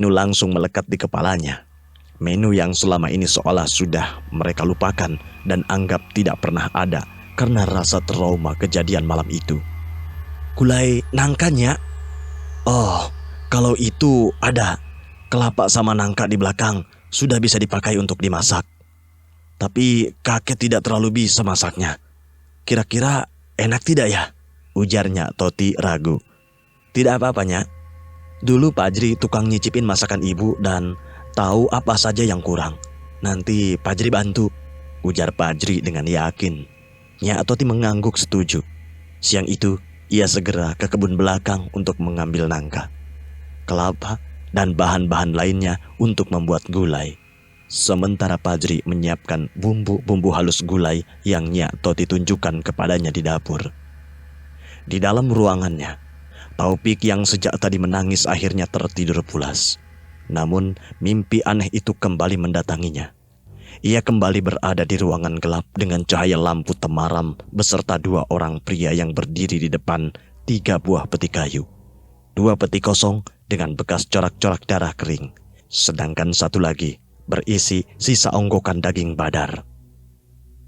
menu langsung melekat di kepalanya. Menu yang selama ini seolah sudah mereka lupakan dan anggap tidak pernah ada karena rasa trauma kejadian malam itu. Gulai nangkanya? Oh, kalau itu ada. Kelapa sama nangka di belakang sudah bisa dipakai untuk dimasak. Tapi kakek tidak terlalu bisa masaknya. Kira-kira enak tidak ya? Ujarnya Toti ragu. Tidak apa-apanya. Dulu Pajri tukang nyicipin masakan ibu dan tahu apa saja yang kurang. Nanti Pajri bantu, ujar Pajri dengan yakin. Nyak Toti mengangguk setuju. Siang itu, ia segera ke kebun belakang untuk mengambil nangka, kelapa, dan bahan-bahan lainnya untuk membuat gulai. Sementara Pajri menyiapkan bumbu-bumbu halus gulai yang Nyak Toti tunjukkan kepadanya di dapur. Di dalam ruangannya, Taufik yang sejak tadi menangis akhirnya tertidur pulas. Namun mimpi aneh itu kembali mendatanginya. Ia kembali berada di ruangan gelap dengan cahaya lampu temaram beserta 2 orang pria yang berdiri di depan 3 buah peti kayu. 2 peti kosong dengan bekas corak-corak darah kering, sedangkan 1 lagi berisi sisa onggokan daging badar.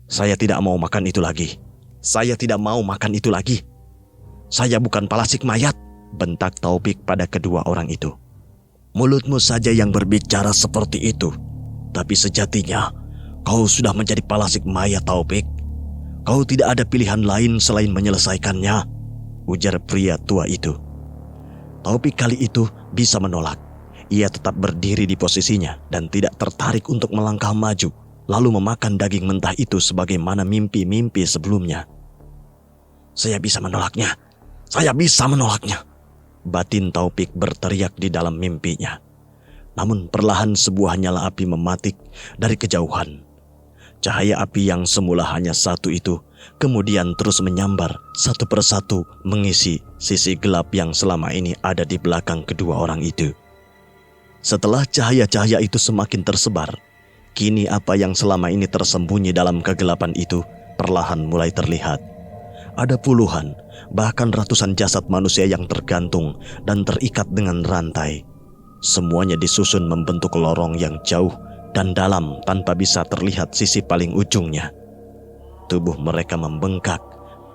Saya tidak mau makan itu lagi. Saya tidak mau makan itu lagi. Saya bukan palasik mayat, bentak Taufik pada kedua orang itu. Mulutmu saja yang berbicara seperti itu. Tapi sejatinya, kau sudah menjadi palasik mayat, Taufik. Kau tidak ada pilihan lain selain menyelesaikannya, ujar pria tua itu. Taufik kali itu bisa menolak. Ia tetap berdiri di posisinya dan tidak tertarik untuk melangkah maju, lalu memakan daging mentah itu sebagaimana mimpi-mimpi sebelumnya. Saya bisa menolaknya. Saya bisa menolaknya, batin Taufik berteriak di dalam mimpinya. Namun perlahan sebuah nyala api mematik dari kejauhan. Cahaya api yang semula hanya 1 itu kemudian terus menyambar satu persatu mengisi sisi gelap yang selama ini ada di belakang kedua orang itu. Setelah cahaya-cahaya itu semakin tersebar, kini apa yang selama ini tersembunyi dalam kegelapan itu perlahan mulai terlihat. Ada puluhan, bahkan ratusan jasad manusia yang tergantung dan terikat dengan rantai. Semuanya disusun membentuk lorong yang jauh dan dalam tanpa bisa terlihat sisi paling ujungnya. Tubuh mereka membengkak,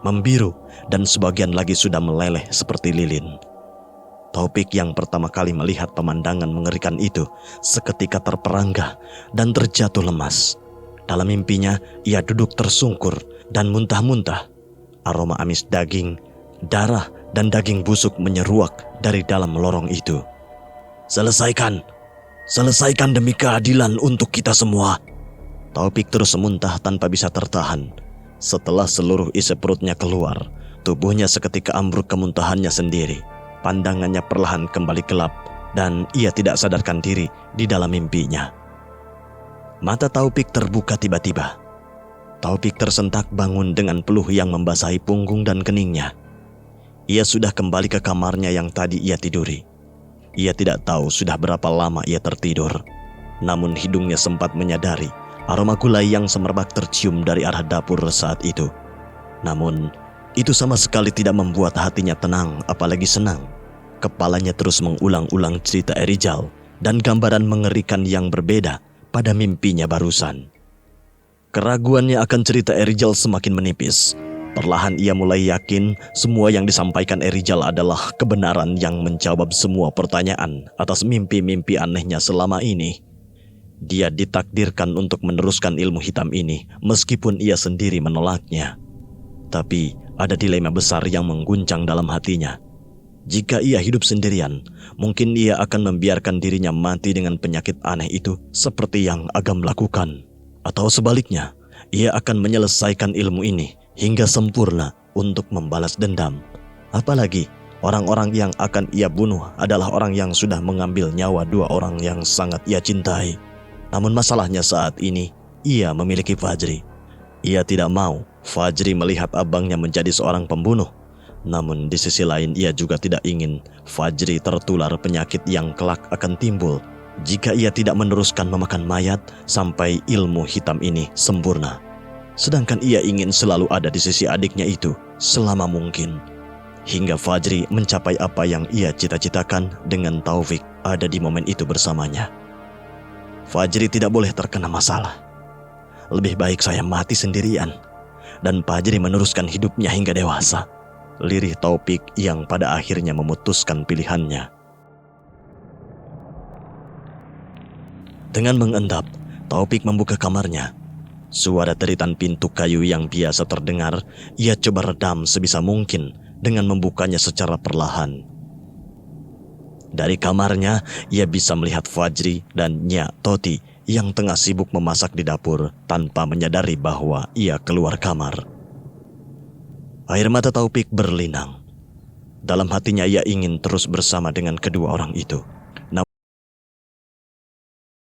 membiru, dan sebagian lagi sudah meleleh seperti lilin. Taufik yang pertama kali melihat pemandangan mengerikan itu seketika terperanggah dan terjatuh lemas. Dalam mimpinya, ia duduk tersungkur dan muntah-muntah. Aroma amis daging, darah, dan daging busuk menyeruak dari dalam lorong itu. Selesaikan demi keadilan untuk kita semua. Taufik terus muntah tanpa bisa tertahan. Setelah seluruh isi perutnya keluar, tubuhnya seketika ambruk kemuntahannya sendiri. Pandangannya perlahan kembali gelap dan ia tidak sadarkan diri di dalam mimpinya. Mata Taufik terbuka tiba-tiba. Taufik tersentak bangun dengan peluh yang membasahi punggung dan keningnya. Ia sudah kembali ke kamarnya yang tadi ia tiduri. Ia tidak tahu sudah berapa lama ia tertidur. Namun hidungnya sempat menyadari aroma gulai yang semerbak tercium dari arah dapur saat itu. Namun itu sama sekali tidak membuat hatinya tenang apalagi senang. Kepalanya terus mengulang-ulang cerita Erijal dan gambaran mengerikan yang berbeda pada mimpinya barusan. Keraguannya akan cerita Erijal semakin menipis. Perlahan ia mulai yakin semua yang disampaikan Erijal adalah kebenaran yang menjawab semua pertanyaan atas mimpi-mimpi anehnya selama ini. Dia ditakdirkan untuk meneruskan ilmu hitam ini meskipun ia sendiri menolaknya. Tapi ada dilema besar yang mengguncang dalam hatinya. Jika ia hidup sendirian, mungkin ia akan membiarkan dirinya mati dengan penyakit aneh itu seperti yang Agam lakukan. Atau sebaliknya, ia akan menyelesaikan ilmu ini hingga sempurna untuk membalas dendam. Apalagi orang-orang yang akan ia bunuh adalah orang yang sudah mengambil nyawa 2 orang yang sangat ia cintai. Namun masalahnya saat ini, ia memiliki Fajri. Ia tidak mau Fajri melihat abangnya menjadi seorang pembunuh. Namun di sisi lain ia juga tidak ingin Fajri tertular penyakit yang kelak akan timbul jika ia tidak meneruskan memakan mayat sampai ilmu hitam ini sempurna. Sedangkan ia ingin selalu ada di sisi adiknya itu selama mungkin. hingga Fajri mencapai apa yang ia cita-citakan dengan Taufik ada di momen itu bersamanya. Fajri tidak boleh terkena masalah. Lebih baik saya mati sendirian dan Fajri meneruskan hidupnya hingga dewasa. Lirih Taufik yang pada akhirnya memutuskan pilihannya. Dengan mengendap, Taufik membuka kamarnya. Suara deritan pintu kayu yang biasa terdengar, ia coba redam sebisa mungkin dengan membukanya secara perlahan. Dari kamarnya, ia bisa melihat Fajri dan Nyak Toti yang tengah sibuk memasak di dapur tanpa menyadari bahwa ia keluar kamar. Air mata Taufik berlinang. Dalam hatinya ia ingin terus bersama dengan kedua orang itu.